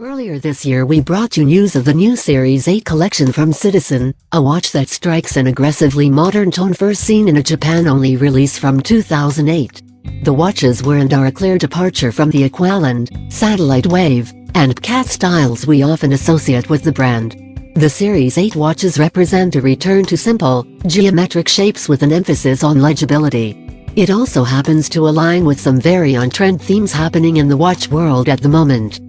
Earlier this year we brought you news of the new Series 8 collection from Citizen, a watch that strikes an aggressively modern tone first seen in a Japan-only release from 2008. The watches were and are a clear departure from the Aqualand, Satellite Wave, and Cat styles we often associate with the brand. The Series 8 watches represent a return to simple, geometric shapes with an emphasis on legibility. It also happens to align with some very on-trend themes happening in the watch world at the moment.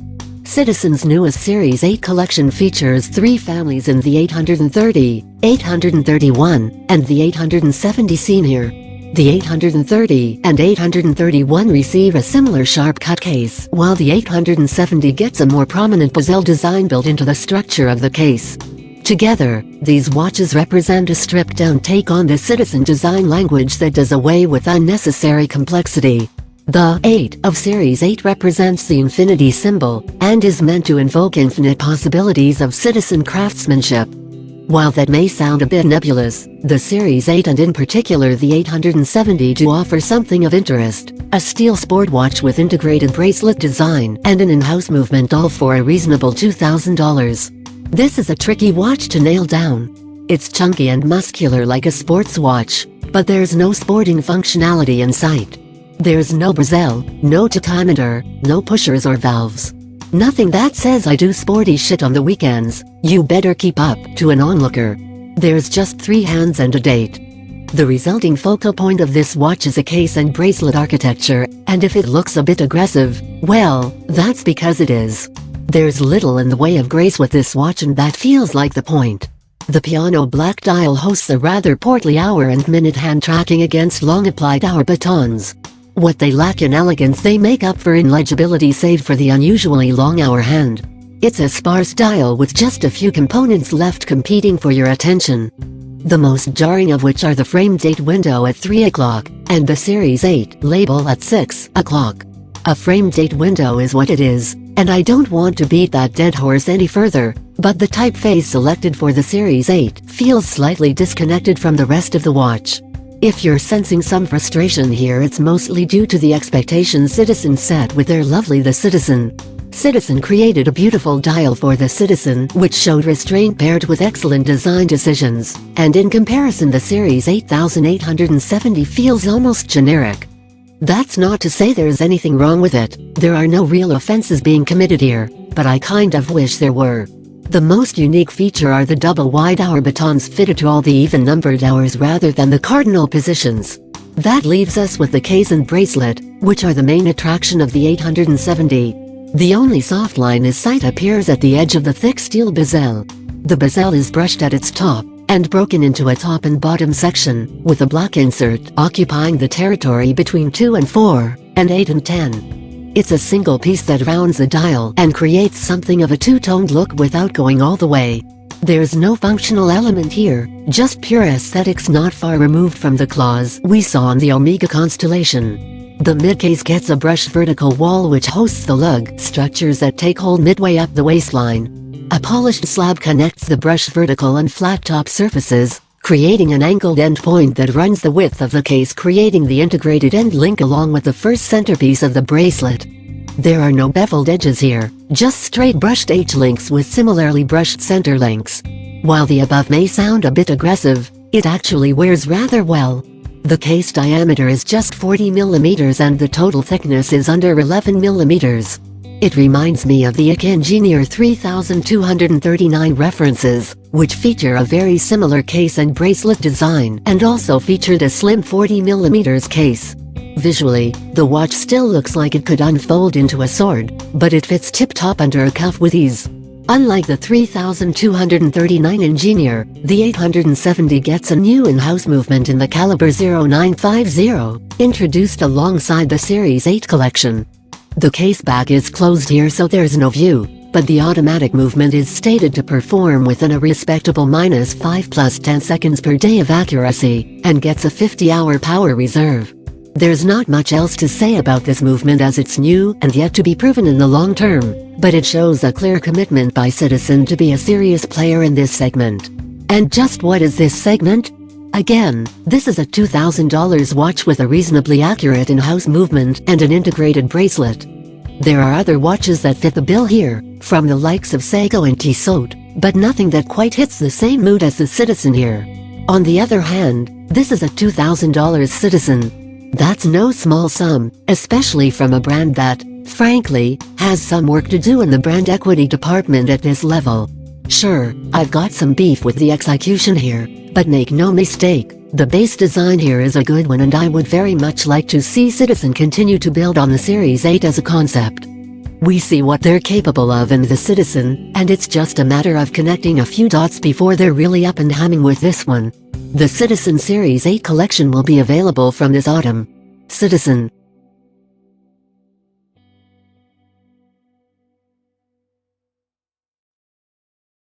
Citizen's newest Series 8 collection features three families in the 830, 831, and the 870 seen here. The 830 and 831 receive a similar sharp-cut case, while the 870 gets a more prominent bezel design built into the structure of the case. Together, these watches represent a stripped-down take on the Citizen design language that does away with unnecessary complexity. The 8 of Series 8 represents the infinity symbol, and is meant to invoke infinite possibilities of Citizen craftsmanship. While that may sound a bit nebulous, the Series 8 and in particular the 870 do offer something of interest: a steel sport watch with integrated bracelet design and an in-house movement, all for a reasonable $2,000. This is a tricky watch to nail down. It's chunky and muscular like a sports watch, but there's no sporting functionality in sight. There's no bezel, no tachometer, no pushers or valves. Nothing that says I do sporty shit on the weekends, you better keep up, to an onlooker. There's just 3 hands and a date. The resulting focal point of this watch is a case and bracelet architecture, and if it looks a bit aggressive, well, that's because it is. There's little in the way of grace with this watch, and that feels like the point. The piano black dial hosts a rather portly hour and minute hand tracking against long applied hour batons. What they lack in elegance they make up for in legibility, save for the unusually long hour hand. It's a sparse dial with just a few components left competing for your attention. The most jarring of which are the frame date window at 3 o'clock, and the Series 8 label at 6 o'clock. A frame date window is what it is, and I don't want to beat that dead horse any further, but the typeface selected for the Series 8 feels slightly disconnected from the rest of the watch. If you're sensing some frustration here, it's mostly due to the expectations Citizen set with their lovely The Citizen. Citizen created a beautiful dial for the Citizen which showed restraint paired with excellent design decisions, and in comparison the Series 8870 feels almost generic. That's not to say there's anything wrong with it, there are no real offenses being committed here, but I kind of wish there were. The most unique feature are the double wide hour batons fitted to all the even-numbered hours rather than the cardinal positions. That leaves us with the case and bracelet, which are the main attraction of the 870. The only soft line is sight appears at the edge of the thick steel bezel. The bezel is brushed at its top, and broken into a top and bottom section, with a black insert occupying the territory between 2 and 4, and 8 and 10. It's a single piece that rounds the dial and creates something of a two-toned look without going all the way. There's no functional element here, just pure aesthetics not far removed from the claws we saw on the Omega constellation. The midcase gets a brushed vertical wall which hosts the lug structures that take hold midway up the waistline. A polished slab connects the brushed vertical and flat top surfaces, creating an angled end point that runs the width of the case, creating the integrated end link along with the first centerpiece of the bracelet. There are no beveled edges here, just straight brushed H-links with similarly brushed center links. While the above may sound a bit aggressive, it actually wears rather well. The case diameter is just 40 mm and the total thickness is under 11 mm. It reminds me of the Engineer 3239 references, which feature a very similar case and bracelet design and also featured a slim 40 mm case. Visually, the watch still looks like it could unfold into a sword, but it fits tip-top under a cuff with ease. Unlike the 3239 Engineer, the 870 gets a new in-house movement in the caliber 0950, introduced alongside the Series 8 collection. The case back is closed here so there's no view, but the automatic movement is stated to perform within a respectable -5 + 10 seconds per day of accuracy, and gets a 50-hour power reserve. There's not much else to say about this movement as it's new and yet to be proven in the long term, but it shows a clear commitment by Citizen to be a serious player in this segment. And just what is this segment? Again, this is a $2,000 watch with a reasonably accurate in-house movement and an integrated bracelet. There are other watches that fit the bill here, from the likes of Seiko and Tissot, but nothing that quite hits the same mood as the Citizen here. On the other hand, this is a $2,000 Citizen. That's no small sum, especially from a brand that, frankly, has some work to do in the brand equity department at this level. Sure, I've got some beef with the execution here, but make no mistake, the base design here is a good one, and I would very much like to see Citizen continue to build on the Series 8 as a concept. We see what they're capable of in the Citizen, and it's just a matter of connecting a few dots before they're really up and humming with this one. The Citizen Series 8 collection will be available from this autumn. Citizen.